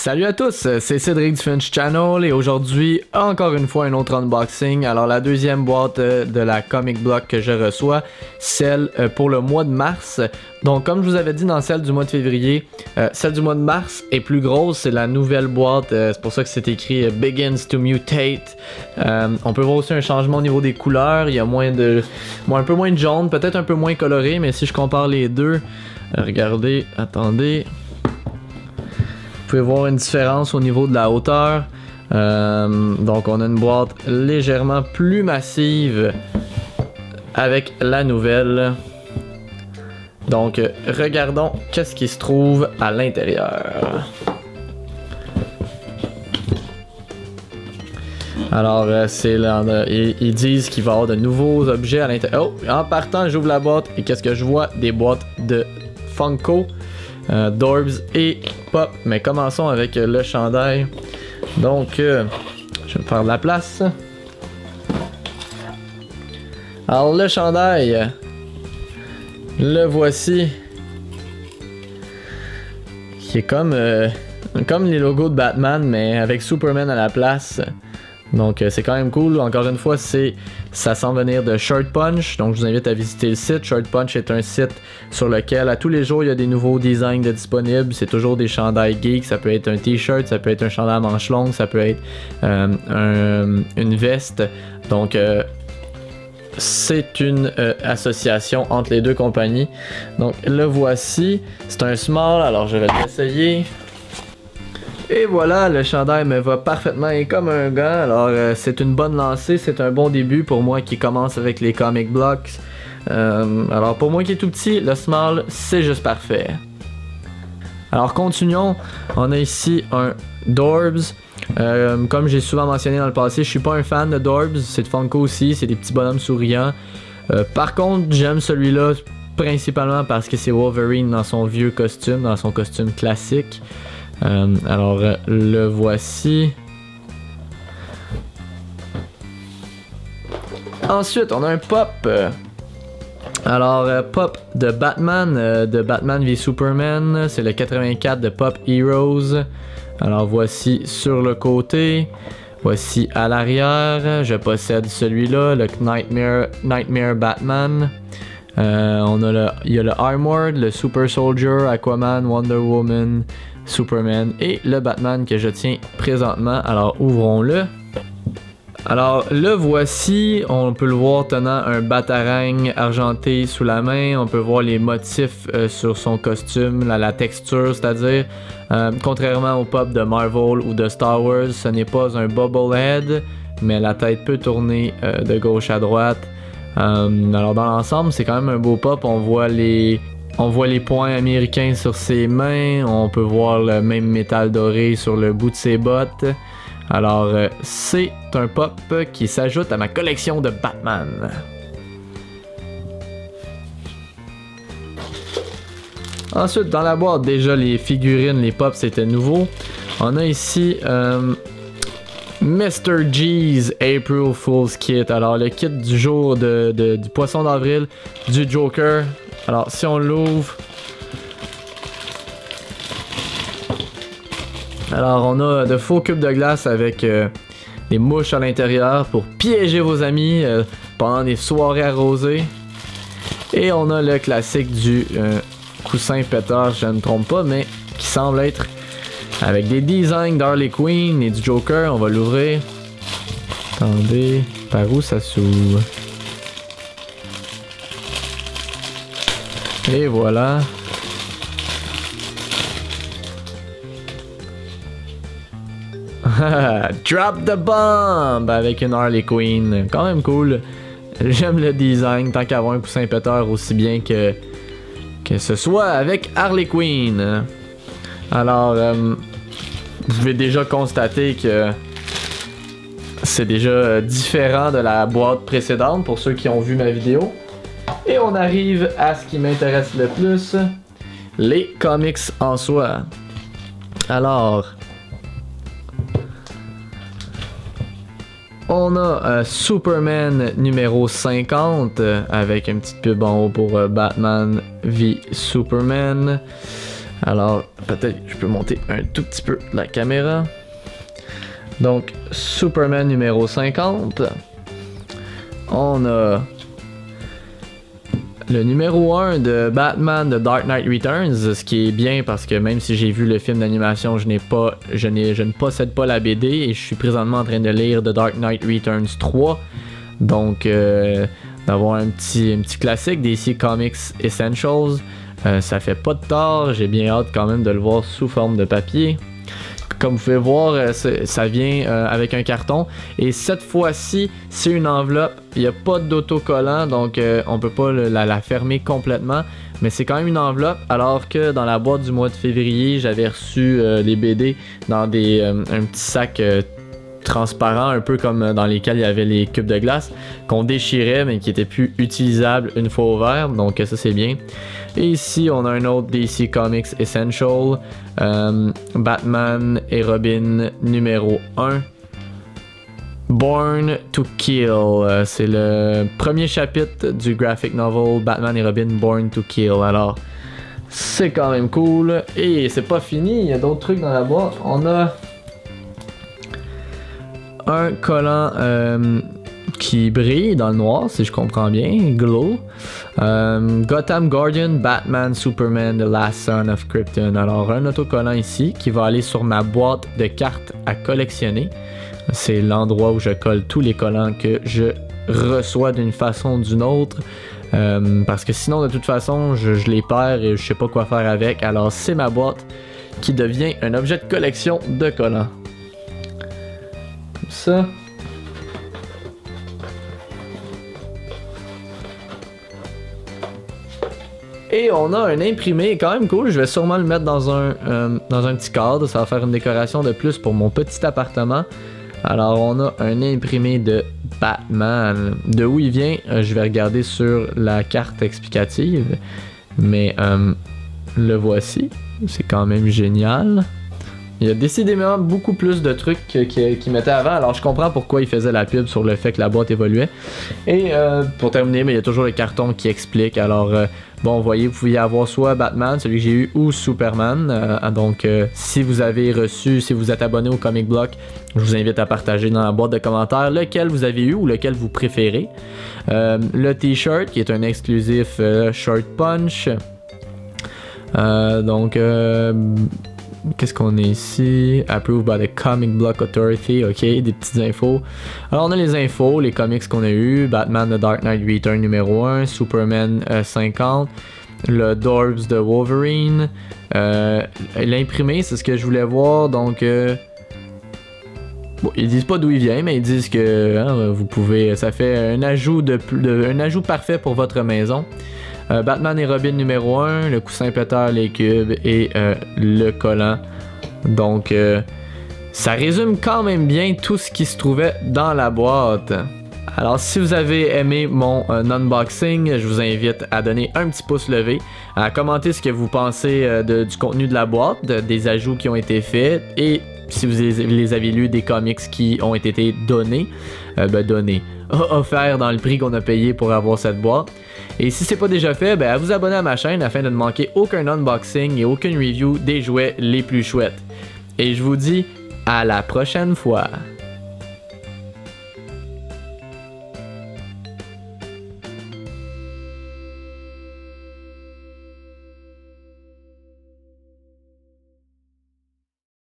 Salut à tous, c'est Cédric du Finch Channel et aujourd'hui, encore une fois, un autre unboxing. Alors la deuxième boîte de la Comic Block que je reçois, celle pour le mois de mars. Donc comme je vous avais dit dans celle du mois de février, celle du mois de mars est plus grosse, c'est la nouvelle boîte, c'est pour ça que c'est écrit Begins to Mutate. On peut voir aussi un changement au niveau des couleurs, il y a un peu moins de jaune, peut-être un peu moins coloré, mais si je compare les deux, regardez, attendez. Vous pouvez voir une différence au niveau de la hauteur. Donc on a une boîte légèrement plus massive avec la nouvelle. Donc regardons qu'est-ce qui se trouve à l'intérieur. Alors ils disent qu'il va y avoir de nouveaux objets à l'intérieur. Oh, en partant j'ouvre la boîte et qu'est-ce que je vois? Des boîtes de Funko. Dorbs et Pop, mais commençons avec le chandail. Donc je vais me faire de la place. Alors le chandail, le voici, qui est comme les logos de Batman mais avec Superman à la place. Donc c'est quand même cool. Encore une fois, ça semble venir de Shirt Punch. Donc je vous invite à visiter le site. Shirt Punch est un site sur lequel à tous les jours il y a des nouveaux designs disponibles. C'est toujours des chandails geeks. Ça peut être un t-shirt, ça peut être un chandail à manches longues, ça peut être une veste. Donc c'est une association entre les deux compagnies. Donc le voici. C'est un small. Alors je vais l'essayer. Et voilà, le chandail me va parfaitement et comme un gant. Alors c'est une bonne lancée, c'est un bon début pour moi qui commence avec les comic blocks. Alors pour moi qui est tout petit, le small c'est juste parfait. Alors continuons, on a ici un Dorbs. Comme j'ai souvent mentionné dans le passé, je suis pas un fan de Dorbs, c'est de Funko aussi, c'est des petits bonhommes souriants. Par contre j'aime celui-là principalement parce que c'est Wolverine dans son vieux costume, dans son costume classique. Alors le voici. Ensuite on a un Pop. Alors Pop de Batman v Superman, c'est le 84 de Pop Heroes. Alors voici sur le côté, voici à l'arrière. Je possède celui-là, le Nightmare Batman. Il y a le Armored, le Super Soldier, Aquaman, Wonder Woman, Superman et le Batman que je tiens présentement. Alors ouvrons-le. Alors le voici, on peut le voir tenant un batarang argenté sous la main. On peut voir les motifs sur son costume, la texture, c'est-à-dire contrairement au Pop de Marvel ou de Star Wars, ce n'est pas un bobblehead, mais la tête peut tourner de gauche à droite. Alors dans l'ensemble, c'est quand même un beau Pop. On voit les points américains sur ses mains. On peut voir le même métal doré sur le bout de ses bottes. Alors, c'est un Pop qui s'ajoute à ma collection de Batman. Ensuite, dans la boîte, déjà les figurines, les Pops, c'était nouveau. On a ici Mr. G's April Fool's Kit. Alors, le kit du jour du poisson d'avril du Joker. Alors, si on l'ouvre, alors on a de faux cubes de glace avec des mouches à l'intérieur pour piéger vos amis pendant des soirées arrosées. Et on a le classique du coussin pétard, je ne me trompe pas, mais qui semble être avec des designs d'Harley Quinn et du Joker. On va l'ouvrir. Attendez, par où ça s'ouvre? Et voilà. Drop the bomb avec une Harley Quinn. Quand même cool. J'aime le design. Tant qu'avoir un coussin péteur aussi bien que ce soit avec Harley Quinn. Alors, vous pouvez déjà constater que c'est déjà différent de la boîte précédente pour ceux qui ont vu ma vidéo. Et on arrive à ce qui m'intéresse le plus, les comics en soi. Alors, on a Superman numéro 50 avec une petite pub en haut pour Batman v Superman. Alors, peut-être je peux monter un tout petit peu la caméra. Donc, Superman numéro 50. On a le numéro 1 de Batman The Dark Knight Returns, ce qui est bien parce que même si j'ai vu le film d'animation, je ne possède pas la BD et je suis présentement en train de lire The Dark Knight Returns 3. Donc, d'avoir un petit classique DC Comics Essentials, ça fait pas de tort, j'ai bien hâte quand même de le voir sous forme de papier. Comme vous pouvez voir, ça vient avec un carton. Et cette fois-ci, c'est une enveloppe. Il n'y a pas d'autocollant, donc on peut pas la fermer complètement. Mais c'est quand même une enveloppe. Alors que dans la boîte du mois de février, j'avais reçu les BD dans un petit sac transparent, un peu comme dans lesquels il y avait les cubes de glace, qu'on déchirait mais qui était plus utilisable une fois ouvert. Donc ça, c'est bien. Et ici, on a un autre DC Comics Essential, Batman et Robin numéro 1, Born to Kill. C'est le premier chapitre du graphic novel Batman et Robin Born to Kill. Alors, c'est quand même cool. Et c'est pas fini, il y a d'autres trucs dans la boîte. On a un collant qui brille dans le noir, si je comprends bien, glow. Gotham Guardian, Batman, Superman, The Last Son of Krypton. Alors, un autocollant ici qui va aller sur ma boîte de cartes à collectionner. C'est l'endroit où je colle tous les collants que je reçois d'une façon ou d'une autre. Parce que sinon, de toute façon, je les perds et je sais pas quoi faire avec. Alors, c'est ma boîte qui devient un objet de collection de collants. Comme ça. Et on a un imprimé quand même cool, je vais sûrement le mettre dans un petit cadre, ça va faire une décoration de plus pour mon petit appartement. Alors on a un imprimé de Batman. De où il vient, je vais regarder sur la carte explicative, mais le voici, c'est quand même génial. Il y a décidément beaucoup plus de trucs qu'il mettait avant, alors je comprends pourquoi il faisait la pub sur le fait que la boîte évoluait. Et pour terminer, mais il y a toujours le carton qui explique. Alors bon, vous voyez, vous pouvez avoir soit Batman, celui que j'ai eu, ou Superman. Donc si vous avez reçu, si vous êtes abonné au Comic Block, je vous invite à partager dans la boîte de commentaires lequel vous avez eu ou lequel vous préférez. Le t-shirt qui est un exclusif Shirt Punch. Qu'est-ce qu'on a ici? Approved by the Comic Block Authority. Ok, des petites infos. Alors, on a les infos, les comics qu'on a eu. Batman The Dark Knight Return numéro 1. Superman 50. Le Dorbs de Wolverine. L'imprimé, c'est ce que je voulais voir. Donc, bon, ils disent pas d'où il vient, mais ils disent que vous pouvez. Ça fait un ajout, un ajout parfait pour votre maison. Batman et Robin numéro 1, le coussin pétard, les cubes et le collant. Donc, ça résume quand même bien tout ce qui se trouvait dans la boîte. Alors, si vous avez aimé mon unboxing, je vous invite à donner un petit pouce levé, à commenter ce que vous pensez du contenu de la boîte, des ajouts qui ont été faits et si vous les avez lus, des comics qui ont été donnés, offerts dans le prix qu'on a payé pour avoir cette boîte. Et si c'est pas déjà fait, à vous abonner à ma chaîne afin de ne manquer aucun unboxing et aucune review des jouets les plus chouettes. Et je vous dis à la prochaine fois.